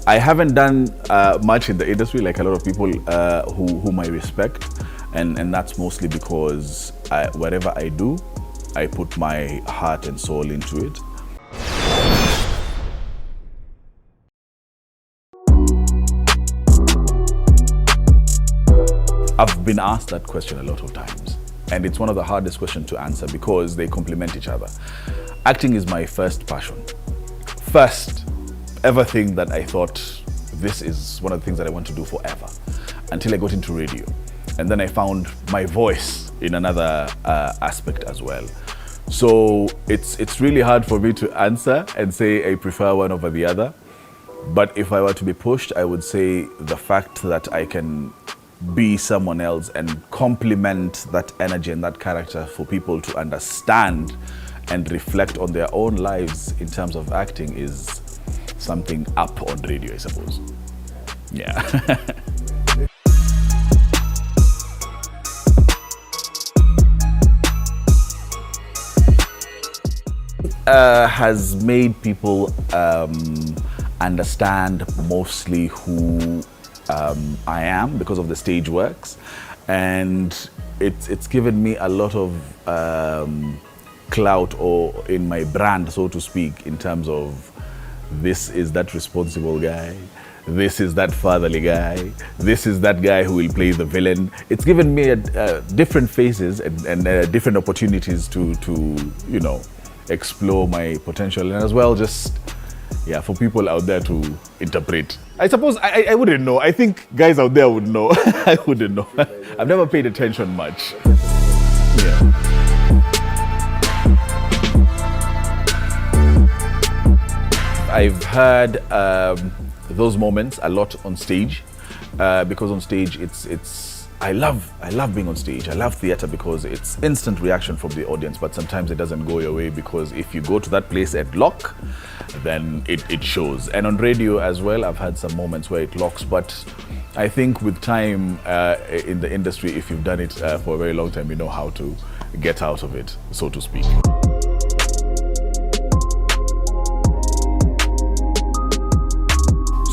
I haven't done much in the industry like a lot of people whom I respect, and that's mostly because whatever I do, I put my heart and soul into it. I've been asked that question a lot of times, and it's one of the hardest questions to answer because they complement each other. Acting is my first passion. First ever thing that I thought, this is one of the things that I want to do forever, until I got into radio. And then I found my voice in another aspect as well. So it's really hard for me to answer and say I prefer one over the other. But if I were to be pushed, I would say the fact that I can be someone else and complement that energy and that character for people to understand and reflect on their own lives in terms of acting is something up on radio, I suppose. Yeah. Has made people understand mostly who I am because of the stage works, and it's given me a lot of clout or in my brand, so to speak, in terms of this is that responsible guy, this is that fatherly guy, this is that guy who will play the villain. It's given me different faces and different opportunities to you know, explore my potential, and as well just for people out there to interpret. I suppose I wouldn't know. I think guys out there would know. I wouldn't know. I've never paid attention much. Yeah. I've had those moments a lot on stage because on stage I love being on stage. I love theater because it's instant reaction from the audience, but sometimes it doesn't go your way because if you go to that place at lock, then it shows. And on radio as well, I've had some moments where it locks, but I think with time in the industry, if you've done it for a very long time, you know how to get out of it, so to speak.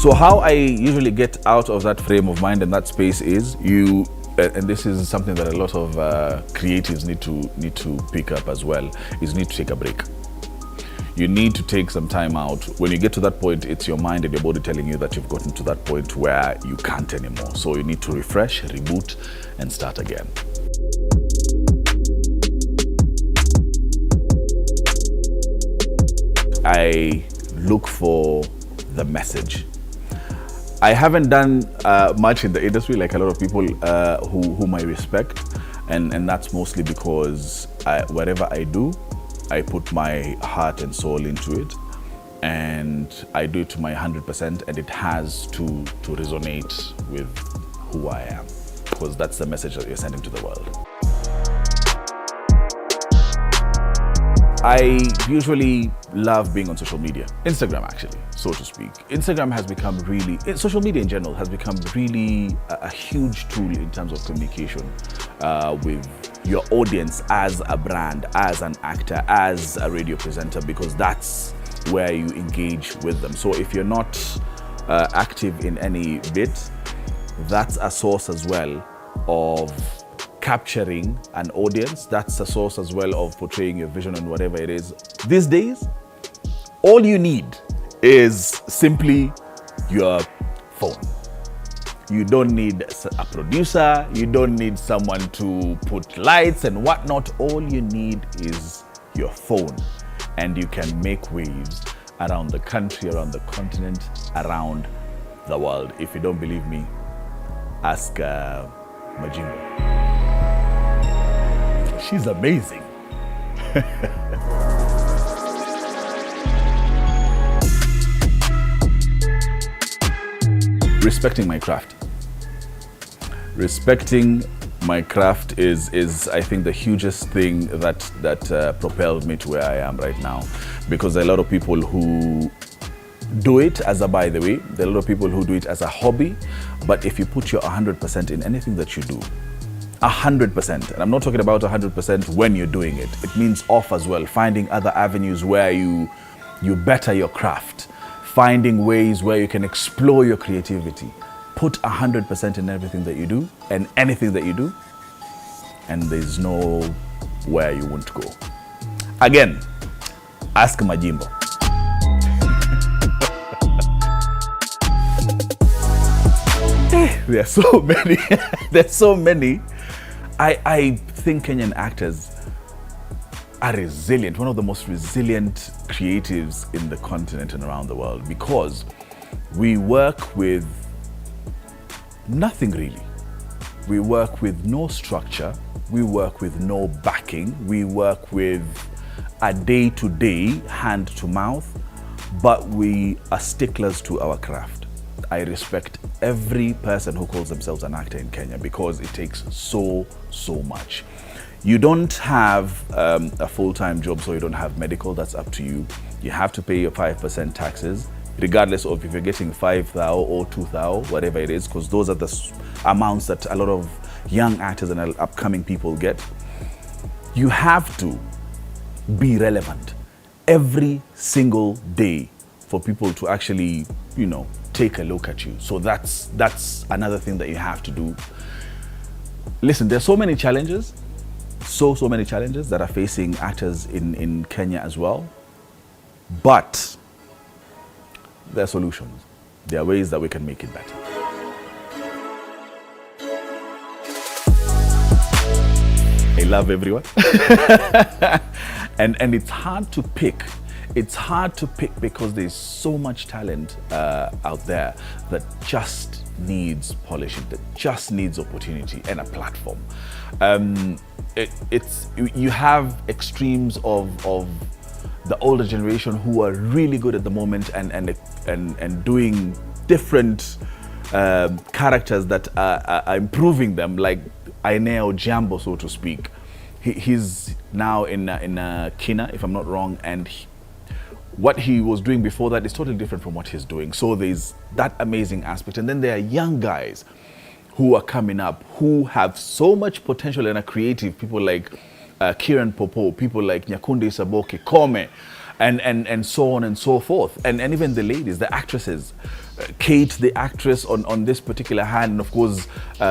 So how I usually get out of that frame of mind and that space is and this is something that a lot of creatives need to pick up as well, is need to take a break. You need to take some time out. When you get to that point, it's your mind and your body telling you that you've gotten to that point where you can't anymore. So you need to refresh, reboot, and start again. I look for the message. I haven't done much in the industry like a lot of people whom I respect, and that's mostly because whatever I do, I put my heart and soul into it, and I do it to my 100%, and it has to resonate with who I am, because that's the message that you're sending to the world. I usually love being on social media. Instagram, actually, so to speak. Instagram has become social media in general has become really a huge tool in terms of communication with your audience as a brand, as an actor, as a radio presenter, because that's where you engage with them. So if you're not active in any bit, that's a source as well of capturing an audience. That's a source as well of portraying your vision and whatever it is. These days, all you need is simply your phone. You don't need a producer, you don't need someone to put lights and whatnot. All you need is your phone, and you can make waves around the country, around the continent, around the world. If you don't believe me, ask Majimbo. She's amazing. Respecting my craft. Respecting my craft is I think the hugest thing that propelled me to where I am right now, because there are a lot of people who do it as a, by the way, there are a lot of people who do it as a hobby, but if you put your 100% in anything that you do, 100%, and I'm not talking about 100% when you're doing it, it means off as well, finding other avenues where you better your craft, finding ways where you can explore your creativity. Put 100% in everything that you do and anything that you do, and there's no where you won't go. Again, ask Majimbo. There are so many. There's so many. I think Kenyan actors are resilient, one of the most resilient creatives in the continent and around the world, because we work with nothing really. We work with no structure, we work with no backing, we work with a day-to-day, hand-to-mouth, but we are sticklers to our craft. I respect every person who calls themselves an actor in Kenya because it takes so much. You don't have a full-time job, so you don't have medical, that's up to you. You have to pay your 5% taxes, regardless of if you're getting 5,000 or 2,000, whatever it is, because those are the amounts that a lot of young actors and upcoming people get. You have to be relevant every single day for people to actually, take a look at you. So that's another thing that you have to do. Listen, there's so many challenges, so many challenges that are facing actors in Kenya as well. But there are solutions. There are ways that we can make it better. I love everyone. and it's hard to pick. It's hard to pick because there's so much talent out there that just needs polishing, that just needs opportunity and a platform. You have extremes of the older generation who are really good at the moment and doing different characters that are improving them, like Aineo Jambo, so to speak. He's now in Kina, if I'm not wrong, and what he was doing before that is totally different from what he's doing. So there's that amazing aspect. And then there are young guys who are coming up who have so much potential and are creative. People like Kiran Popo, people like Nyakundi Saboke, Kome, and so on and so forth. And even the ladies, the actresses, Kate, the actress on this particular hand, and of course,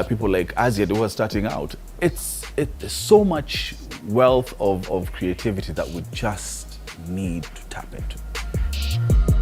people like Azia who are starting out. It's so much wealth of creativity that we just need to tap into.